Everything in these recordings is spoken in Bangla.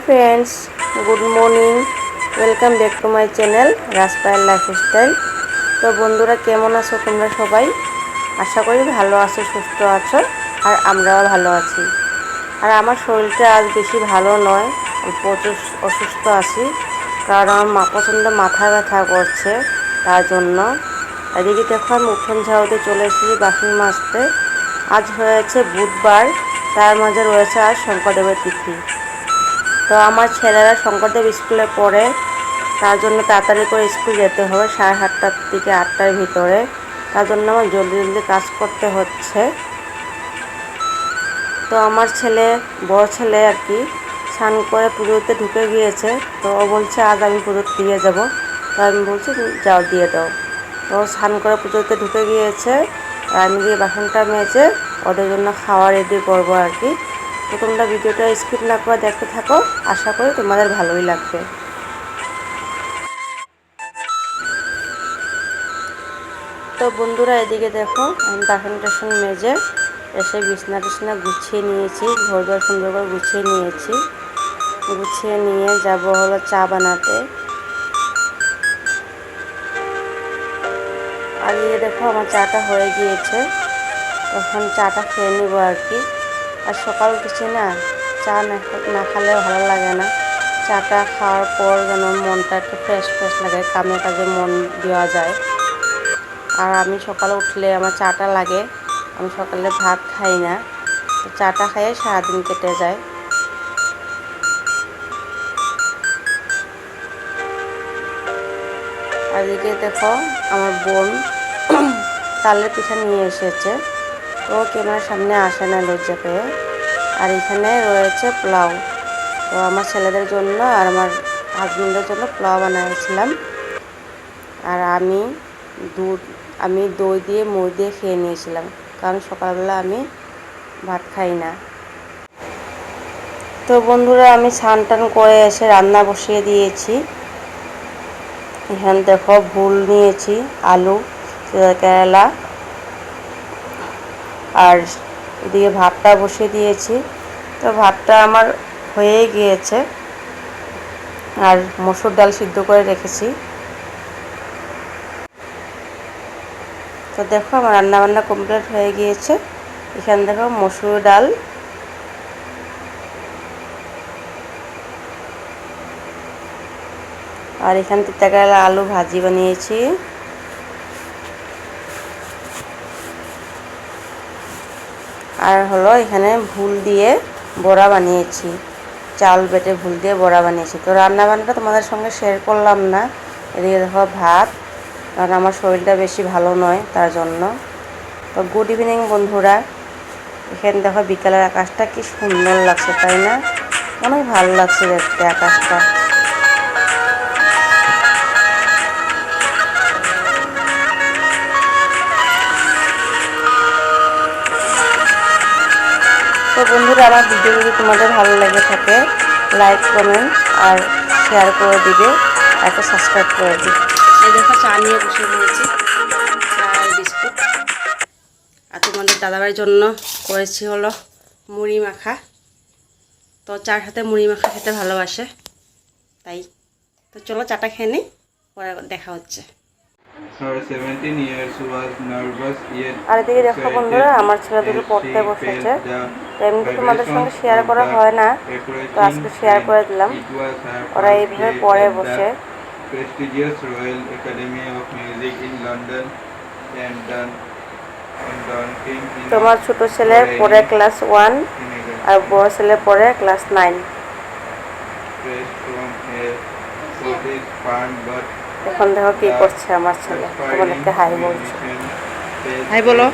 Friends, good morning. Welcome back to my channel Rajpayal lifestyle. तो बंधुरा केमन आछो तोमरा सबाई? आशा करी भालो आछो, सुस्थ आछो और आमराও भालो आছি। और आमार शरीरटा आज बेशी भालो नय, प्रचुर असुस्थ आছি कारण আমার প্রচণ্ড মাথা ব্যথা করছে তার জন্য। এদিকে দেখো আমি উঠোন ঝাড়ুতে চলে এসেছি বাসন মাজতে। আজ হয়েছে বুধবার, তার মাঝে রয়েছে আজ শঙ্করদেবের তিথি। তো আমার ছেলেরা শঙ্করদেব স্কুলে পড়ে, তার জন্য তাড়াতাড়ি করে স্কুল যেতে হবে 7:30টার থেকে 8টার ভিতরে। তার জন্য আমার জলদি জলদি কাজ করতে হচ্ছে। তো আমার ছেলে, বড় ছেলে আর কি, স্নান করে পুজোতে ঢুকে গিয়েছে। তো ও বলছে আজ আমি পুজো দিয়ে যাব। তো আমি বলছি যাও দিয়ে দাও। তো স্নান করে পুজোতে ঢুকে গিয়েছে, আর আমি গিয়ে বাসনটা মেজে ওদের জন্য খাওয়া রেডি করবো আর কি। তো তোমরা ভিডিওটা স্কিপ না করে দেখতে থাকো, আশা করি তোমাদের ভালোই লাগবে। তো বন্ধুরা এদিকে দেখো আমি বাসন টাসন মেজে এসে বিছনা টিছনা গুছিয়ে নিয়েছি, ঘরদোর সুন্দর করে গুছিয়ে নিয়েছি। গুছিয়ে নিয়ে যাব হলো চা বানাতে। আর এই দেখো আমার চাটা হয়ে গিয়েছে, এখন চাটা খেয়ে নেব আর কি। আর সকাল কিছু না, চা না খেলে ভালো লাগে না। চাটা খাওয়ার পর যেন মনটা একটু ফ্রেশ ফ্রেশ লাগে, কামে কাজে মন দেওয়া যায়। আর আমি সকালে উঠলে আমার চাটা লাগে। আমি সকালে ভাত খাই না, তো চাটা খাইয়ে সারাদিন কেটে যায়। আর এদিকে দেখো আমার বোন তালের পিঠা নিয়ে এসেছে, তো ক্যামেরার সামনে আসে না লজ্জা পেয়ে। আর এখানে রয়েছে পোলাও। তো আমার ছেলেদের জন্য আর আমার হাজবেন্ডের জন্য পোলাও বানিয়েছিলাম। আর আমি দই দিয়ে মুড়ি দিয়ে খেয়ে নিয়েছিলাম, কারণ সকালবেলা আমি ভাত খাই না। তো বন্ধুরা আমি স্নান টান করে এসে রান্না বসিয়ে দিয়েছি। এখানে দেখো ভুল নিয়েছি, আলু, কেরালা, আর এদিকে ভাতটা বসিয়ে দিয়েছি। তো ভাতটা আমার হয়ে গিয়েছে, আর মসুর ডাল সিদ্ধ করে রেখেছি। তো দেখো আমার রান্নাবান্না কমপ্লিট হয়ে গিয়েছে। এখানে দেখো মসুর ডাল, আর এখানে তিতাকেরালা আলু ভাজি বানিয়েছি। আর হলো এখানে ভুল দিয়ে বড়া বানিয়েছি, চাল বেটে ভুল দিয়ে বড়া বানিয়েছি। তো রান্নাবান্নাটা তোমাদের সঙ্গে শেয়ার করলাম না। এদিকে দেখো ভাত, কারণ আমার শরীরটা বেশি ভালো নয় তার জন্য। তো গুড ইভিনিং বন্ধুরা। এখানে দেখো বিকালের আকাশটা কি সুন্দর লাগছে, তাই না? অনেক ভালো লাগছে দেখতে আকাশটা। তো বন্ধুরা আমার ভিডিও যদি তোমাদের ভালো লেগে থাকে, লাইক কমেন্ট আর শেয়ার করে দিবে, একটা সাবস্ক্রাইব করে দিবে। এই দেখো চা নিয়ে বসে পড়েছি, চা আর বিস্কুট। আর তোমাদের দাদাভাইয়ের জন্য করেছি হলো মুড়ি মাখা। তো চার সাথে মুড়ি মাখা খেতে ভালোবাসে, তাই। তো চলো চাটা খেয়ে নিই, পরে দেখা হচ্ছে। আর এদিকে দেখো বন্ধুরা আমার ছেলে দুটো পড়তে বসেছে। এমনি তোমাদের সঙ্গে শেয়ার করা হয় না, তো আজকে শেয়ার করে দিলাম। ওরা এইভাবে পড়ে বসে। তোমার ছোট ছেলে পড়ে ক্লাস 1 আর বড় ছেলে পড়ে ক্লাস 9। এখন দেখো কি করছে আমার ছেলে, তোমাদেরকে হাই বলছে। হাই বলো।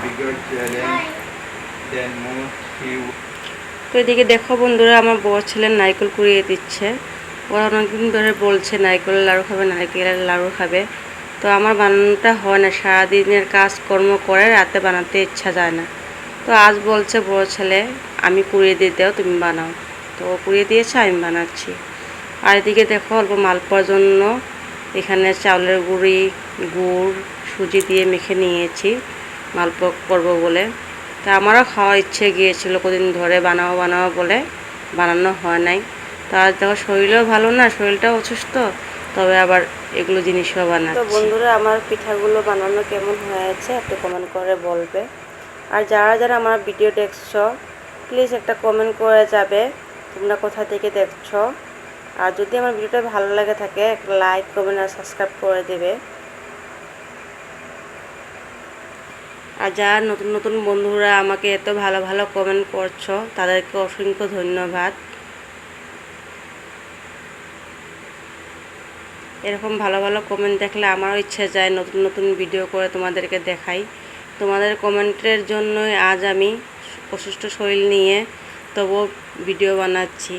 তো এদিকে দেখো বন্ধুরা আমার বড় ছেলে নারকেল কুড়িয়ে দিচ্ছে। ওরা অনেকদিন ধরে বলছে নারকেলের লাড়ু খাবে, নারকেলের লাড়ু খাবে। তো আমার বানানোটা হয় না, সারাদিনের কাজকর্ম করে রাতে বানাতে ইচ্ছা যায় না। তো আজ বলছে বড় ছেলে আমি কুড়িয়ে দিয়ে দাও, তুমি বানাও। তো ও কুড়িয়ে দিয়েছে, আমি বানাচ্ছি। আর এদিকে দেখো অল্প মালপোয়ার জন্য এখানে চাউলের গুঁড়ি, গুড়, সুজি দিয়ে মেখে নিয়েছি মালপোয়া করবো বলে। তা আমারও খাওয়ার ইচ্ছে গিয়েছিল কদিন ধরে, বানাবো বলে বানানো হয় নাই। তো তার যখন শরীরও ভালো না, শরীরটাও অসুস্থ, তবে আবার এগুলো জিনিসও বানাচ্ছি। তো বন্ধুরা, আমার পিঠাগুলো বানানো কেমন হয়েছে একটু কমেন্ট করে বলবে। আর যারা যারা আমার ভিডিও দেখছো প্লিজ একটা কমেন্ট করে যাবে তোমরা কোথা থেকে দেখছো। আর যদি আমার ভিডিওটা ভালো লাগে থাকে একটা লাইক, কমেন্ট আর সাবস্ক্রাইব করে দেবে। আর যারা নতুন নতুন বন্ধুরা আমাকে এত ভালো ভালো কমেন্ট করছো তাদেরকে অসংখ্য ধন্যবাদ। এরকম ভালো ভালো কমেন্ট দেখলে আমারও ইচ্ছে যায় নতুন নতুন ভিডিও করে তোমাদেরকে দেখাই। তোমাদের কমেন্টের জন্যই আজ আমি অসুস্থ শরীর নিয়ে তবুও ভিডিও বানাচ্ছি।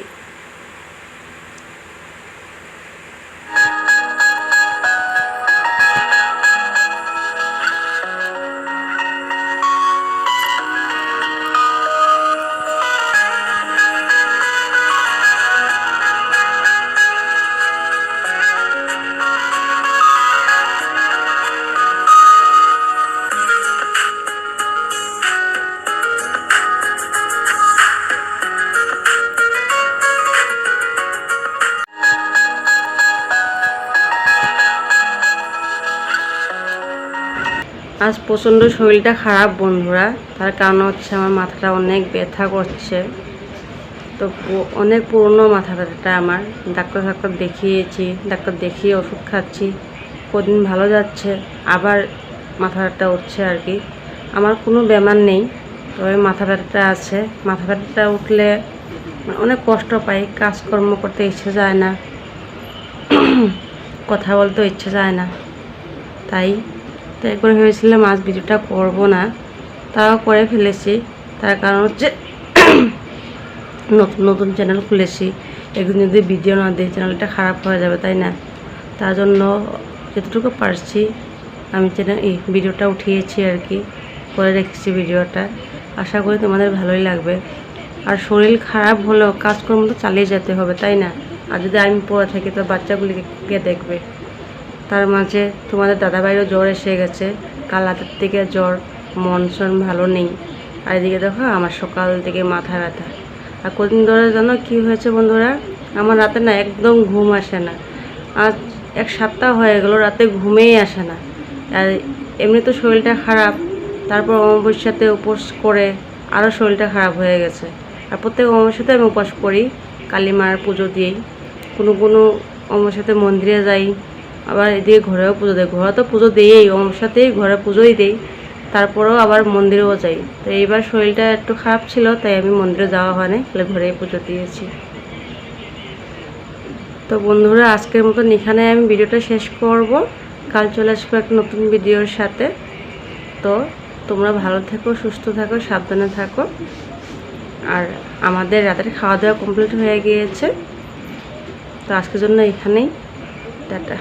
আজ প্রচণ্ড শরীরটা খারাপ বন্ধুরা, তার কারণ হচ্ছে আমার মাথাটা অনেক ব্যথা করছে। তো অনেক পুরনো মাথা ব্যথাটা আমার, ডাক্তার দেখিয়েছি, ডাক্তার দেখিয়ে ওষুধ খাচ্ছি, কদিন ভালো যাচ্ছে, আবার মাথা ব্যথাটা উঠছে আর কি। আমার কোনো বেমার নেই, তবে মাথা ব্যথাটা আছে। মাথা ব্যথাটা উঠলে অনেক কষ্ট পাই, কাজকর্ম করতে ইচ্ছে যায় না, কথা বলতেও ইচ্ছে যায় না। তাই একবার ভেবেছিলাম আজ ভিডিওটা করব না, তাও করে ফেলেছি। তার কারণ হচ্ছে নতুন নতুন চ্যানেল খুলেছি, একদিন যদি ভিডিও না দিই চ্যানেলটা খারাপ হয়ে যাবে, তাই না? তার জন্য যতটুকু পারছি আমি ভিডিওটা উঠিয়েছি আর কি, করে রেখেছি ভিডিওটা। আশা করি তোমাদের ভালোই লাগবে। আর শরীর খারাপ হলেও কাজকর্ম তো চালিয়ে যেতে হবে, তাই না? আর যদি আমি পড়ে থাকি তো বাচ্চাগুলিকে দেখবে। তার মাঝে তোমাদের দাদাভাইয়েরও জ্বর এসে গেছে, কাল রাতের থেকে জ্বর, মন শন ভালো নেই। আর এদিকে দেখো আমার সকাল থেকে মাথা ব্যথা। আর কদিন ধরে জানো কী হয়েছে বন্ধুরা, আমার রাতে না একদম ঘুম আসে না। আজ 1 সপ্তাহ হয়ে গেল রাতে ঘুমেই আসে না। আর এমনি তো শরীরটা খারাপ, তারপর অমাবস্যাতে উপোস করে আরও শরীরটা খারাপ হয়ে গেছে। আর প্রত্যেক অমাবস্যাতে আমি উপোস করি, কালী মার পুজো দিই, কোনো অমাবস্যাতে মন্দিরে যাই, আবার এদিকে ঘরেও পুজো দেয়। ঘরে তো পুজো দিয়েই, অমাবস্যাতেই ঘরে পুজোই দিই, তারপরেও আবার মন্দিরেও যাই। তো এইবার শরীরটা একটু খারাপ ছিল, তাই আমি মন্দিরে যাওয়া হয়নি, তাহলে ঘরেই পুজো দিয়েছি। তো বন্ধুরা, আজকের মতন এখানে আমি ভিডিওটা শেষ করব। কাল চলে আসবো একটা নতুন ভিডিওর সাথে। তো তোমরা ভালো থেকো, সুস্থ থাকো, সাবধানে থাকো। আর আমাদের রাতের খাওয়া দাওয়া কমপ্লিট হয়ে গিয়েছে। তো আজকের জন্য এখানেই টাটা।